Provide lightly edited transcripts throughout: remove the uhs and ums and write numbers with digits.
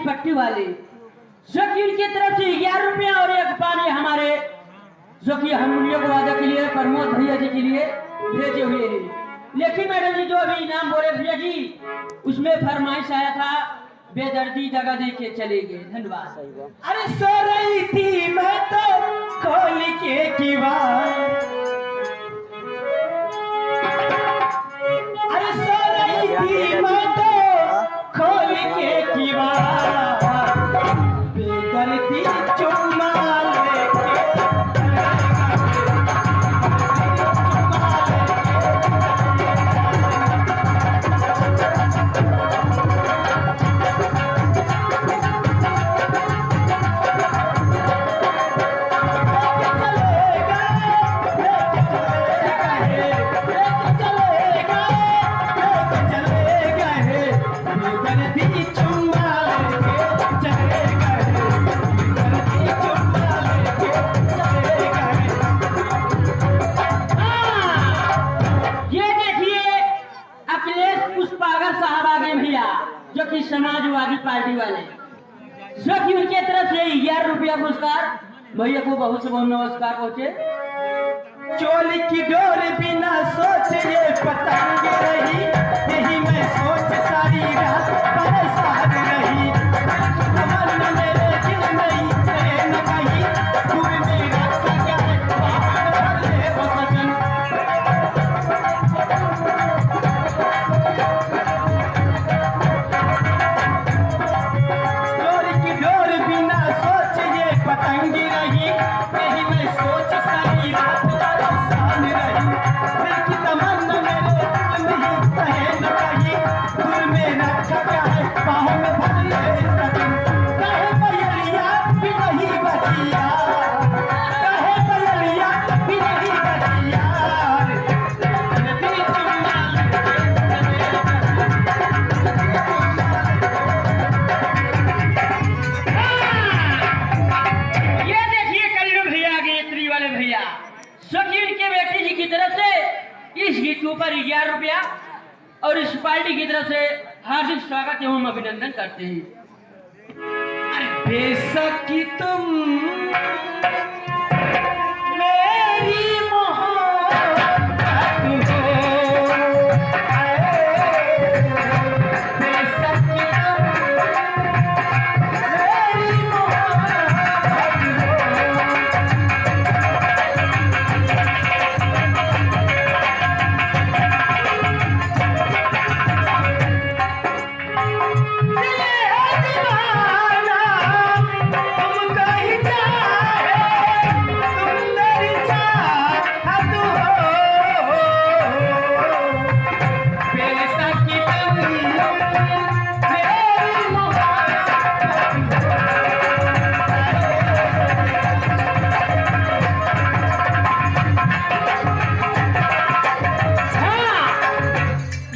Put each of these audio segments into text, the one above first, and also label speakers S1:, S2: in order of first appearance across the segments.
S1: पट्टी वाले जो कि उनकी तरफ से 11 रुपया और एक पानी हमारे जो कि हम उन्हीं को वादा के लिए प्रमोद भैया जी के लिए भेजे हुए हैं। लेकिन मैडम जी जो अभी इनाम बोले भैया जी उसमें फरमाइश आया था बेदर्दी जगह दे के चले गए। धन्यवाद।
S2: अरे सो रही थी मैं तो खोल के किवाड़, अरे सो रही थी मैं तो खोल के किवाड़, बेदर्दी चुम्मा लेके
S1: जो कि समाजवादी पार्टी वाले जो कि उनके तरफ से 11 रुपया पुरस्कार भैया को बहुत से बहुत नमस्कार पहुंचे।
S2: चोल की डोर बिना सोच ये पतंग रही, यही मैं सोच सारी रात परेशान रही, तमन्ना मेरे दिल में कहे न कहीं दूर मेरा क्या है बात ले वो सजन। चोल की डोर बिना सोच ये पतंग रही, यही मैं सोच सारी रात परेशान रही, दिल की तमन्ना मेरे दिल में ही कहे न कहीं दूर मेरा क्या है बाहों में भर ले सजन। कहे बयलिया भी नहीं बचिया, कहे बयलिया भी नहीं बचिया, दिल चुम्मा
S1: ये देखिए कलियुग भैया आ गए स्त्री वाले भैया शकील के बेटी जी की तरफ से इस गीत के ऊपर 11 रुपया और इस पार्टी की तरफ से हार्दिक स्वागत एवं अभिनंदन करते हैं।
S2: बेसकी तुम मेरी मोहब्बत हो, बेसकी तुम मेरी मोहब्बत दिल है दीवाना तुमको ही चाहे, तुम मेरी चाहत हो, बेसकी तुम मेरी मोहब्बत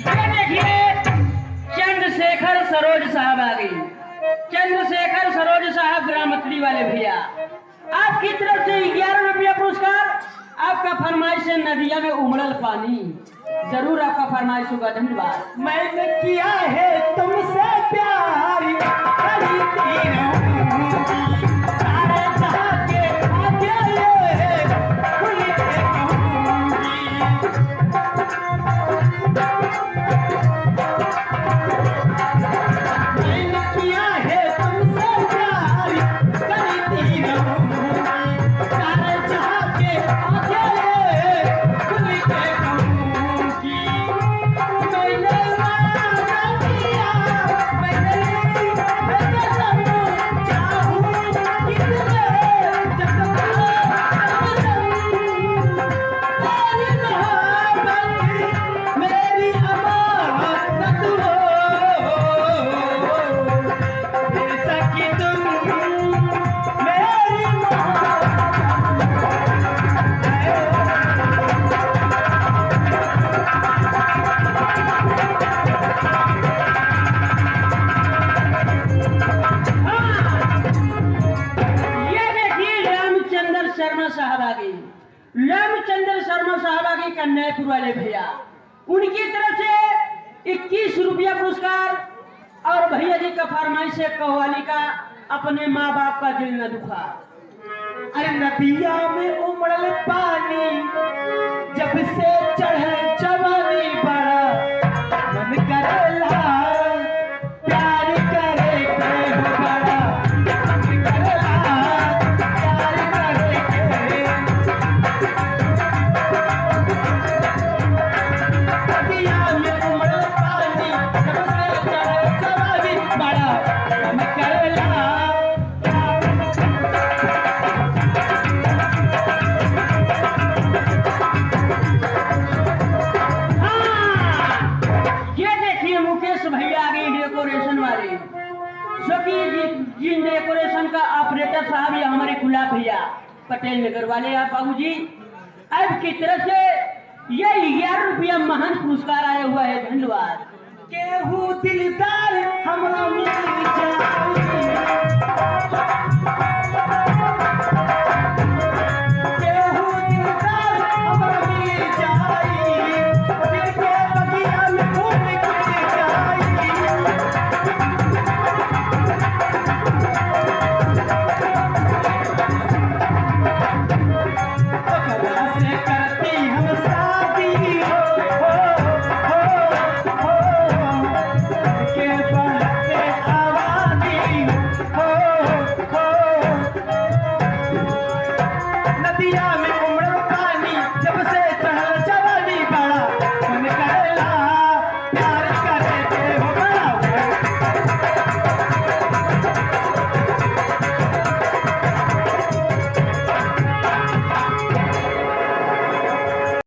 S1: ये देखिए चंद्रशेखर सरोज साहब आ गई। चंद्रशेखर सरोज साहब ग्रामतली वाले भैया आपकी तरफ से 11 रुपया पुरस्कार। आपका फरमाइश है नदिया में उमड़ल पानी, जरूर आपका फरमाइश होगा। धन्यवाद।
S2: मैंने किया है तुमसे प्यार करी रहूंगी, सारे जहां के अकेले खुल के कहूंगी। मैंने किया है तुमसे प्यार करी रहूंगी, सारे जहां के अकेले खुल के कहूंगी। मैंने वादा किया, मैंने कसम चाहूं कितने जख्म तेरी मोहब्बत मेरी अमानत हो, बेसकी तुम मेरी
S1: ये देखिए रामचंद्र शर्मा साहब आ गई। रामचंद्र शर्मा साहब आ गई कन्यापुर वाले भैया, उनकी तरफ से 21 रुपया पुरस्कार और भैया जी का फरमाइश है कव्वाली का, अपने माँ बाप का दिल न दुखा।
S2: अरे नदिया में उमड़ल पानी, जब से चढ़ल जवानी बड़ा मन करेला, प्यार करे के हो बड़ा मन करेला, प्यार करे के। नदिया में उमड़ल पानी, जब से चढ़ल जवानी बड़ा मन करेला।
S1: डेकोरेशन वाले जो कि जिन डेकोरेशन का ऑपरेटर साहब या हमारे गुलाब भैया पटेल नगर वाले आप बाबू जी, अब की तरफ से ये 11 रुपया महान पुरस्कार आया हुआ है। धन्यवाद।
S2: केहू दिलदार हमरा मिल जाए।